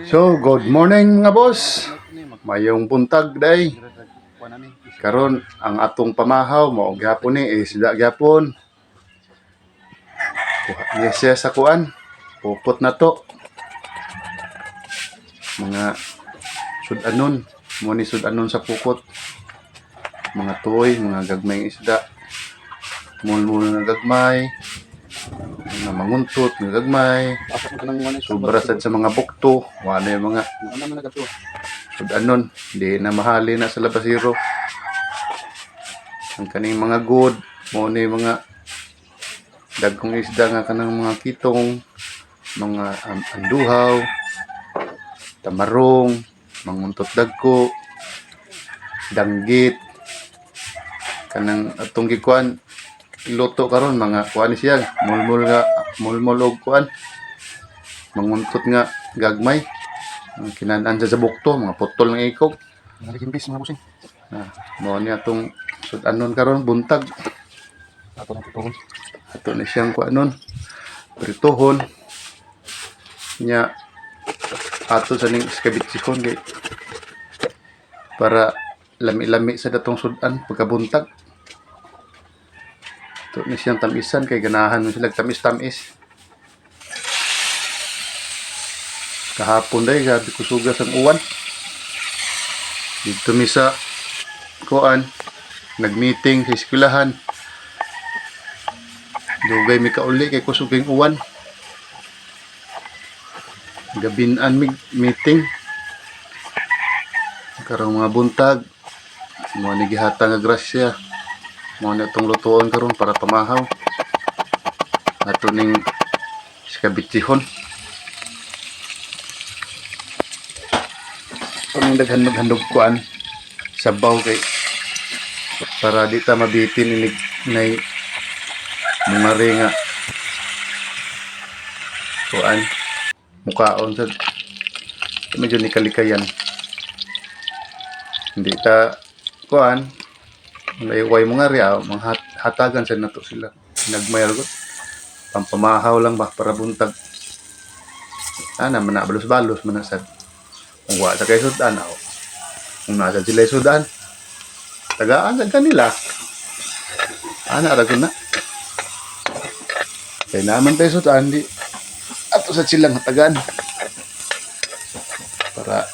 So, good morning mga boss. Mayong buntag day. Karon ang atong pamahaw mao gyapon ni isda gyapon. Yes, yes sa kuan. Pupot na to. Mga sudanon, mo ni sudanon sa pukot. Mga tuoy, mga gagmayng isda. Mulmul na gagmay. Mga manguntot nga gagmay. Sobra sad sa mga bukto. Wala yung mga sudanon. Di na mahali na sa labasiro. Ang kaning mga good, mo ni mga dagkong isda nga kanang mga kitong, mga anduhaw, tamarong, manguntot dagko, danggit, kanang atong gikuan luto karon mga kuan siya, mulmul og kuan, manguntot nga gagmay, ang kinanan sa bukto, mga putol ng ikog. Nalikimpis mga busing. Mo ni atong sudanon karon buntag. Ato na tutulong. Ato na siyang kuanon, prituhon nya ato sa ning iskabitsihon kay para lami-lami sa datong sudan pagkabuntag. Ato na siyang tamisan kay ganahan mo sila tamis-tamis. Kahapon day gabi ko sugas ang uwan. Dito mi sa kuan nagmeeting sa eskwelahan. Dugay mi kauli kay kusuging uwan. Gabinan meeting. Karong mga buntag mo ni gihatag nga grasya. Mo na itong lutuon karon para pamahaw. Ato ning iskabitsihon. Ang daghan-handog kuan sabaw kay para di ta mabitin inig nay mga nga kuan mukaon sa medyo ni kalikayan hindi ta kuan way mga riya mga hatagan sa nato sila nagmayar ko pampamahaw lang ba para buntag ana man na balos-balos man sad kung wa sa kay sudan aw kung nasa sila sudan tagaan sa kanila ana ra na kaya naman tayo sudan di ato sa silang hatagan para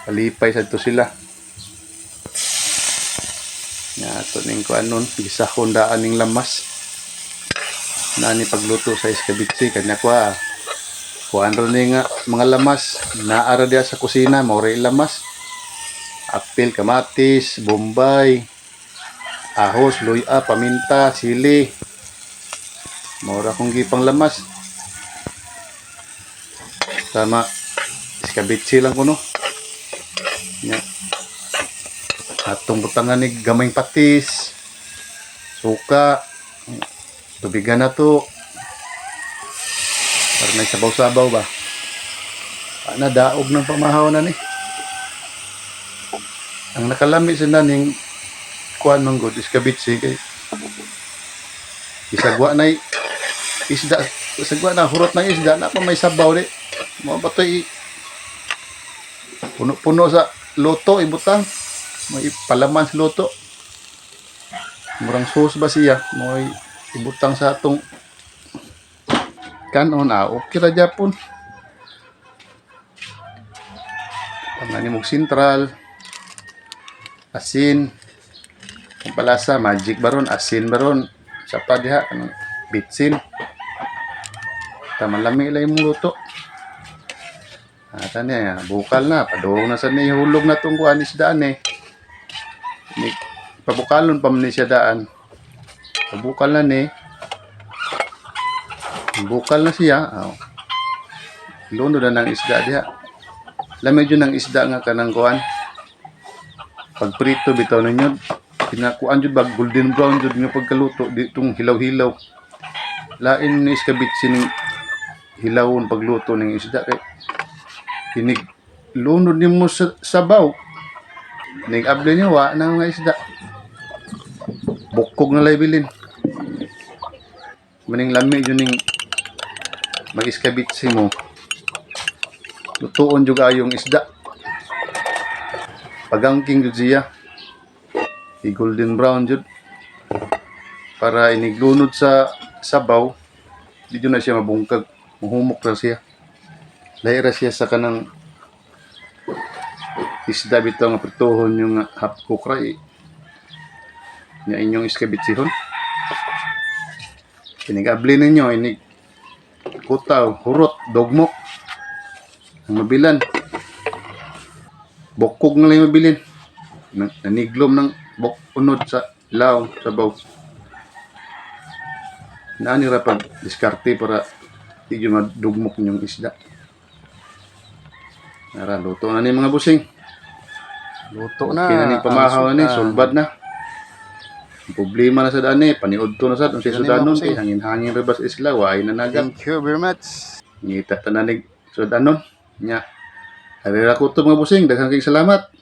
kalipay sa ito sila nga ato ning kuanon gisahon daan ning lamas nani pagluto sa iskabitsi kanya kuan ron ni nga mga lamas naara dia sa kusina mao ray lamas apil, kamatis, bombay, ahos, luya, paminta, sili. Mura kong gipang lamas. Tama, iskabitsi lang ko no. Nya. Atong butangan ni gamayng patis, suka, tubigan na to. Para may sabaw-sabaw ba. Ana daog ng pamahaw na ni. Ang nakalami sa naning kuan man gud iskabitsi kay isagwa na isda isagwa na hurot na isda na pa may sabaw di mo batoy puno-puno sa luto ibutang may palaman sa luto murang sauce ba siya mo ibutang sa atong kanon okay ra Japon tangani mong sentral asin ang palasa magic baron asin baron sapa diha anong bitsin tamalami lay mong luto ata niya bukal na padung na sa ni hulog na tong kuan isdaan ni pabukalon pa man siya daan pabukal na ni bukal na siya luno na ng isda diha lamay jud ng isda nga kanang kuan pag prito bitaw ninyo pinakuan jud bag golden brown jud nga pagkaluto ditong hilaw-hilaw lain ni iskabitsi ning hilawon pagluto ning isda kay kinig lunod nimo sa sabaw ning able niyo wa na nga isda bukog na lay bilin maning lami jud ning mag-iskabitsi mo, lutuon juga yung isda. Pagangking jud siya. I-golden brown jud. Para iniglunod sa sabaw, di jud na siya mabungkag. Muhumok ra siya. Lahi ra siya sa kanang isda bitaw nga prituhon yung half cook ra nya inyong iskabitsihon. Inigabli ninyo, inig kutaw, hurot, dogmo. Ang mabilan. Bokog na lang yung mabilin. Naniglom ng unod sa laong sabaw. Naani ra pag diskarte para di yun madugmok yung isda. Nara, luto na ni mga busing. Luto na. Okay na ni pamahaw Ang ni, sultan. sulbad na. Ang problema na sa daan ni, paniod to na sa si Yan sudanon, yung mga hangin-hangin rebas isla, waay na nagang. Thank you very much. Ngita tananig sudanon. Nya, harira ko to mga busing, daghang kayong salamat.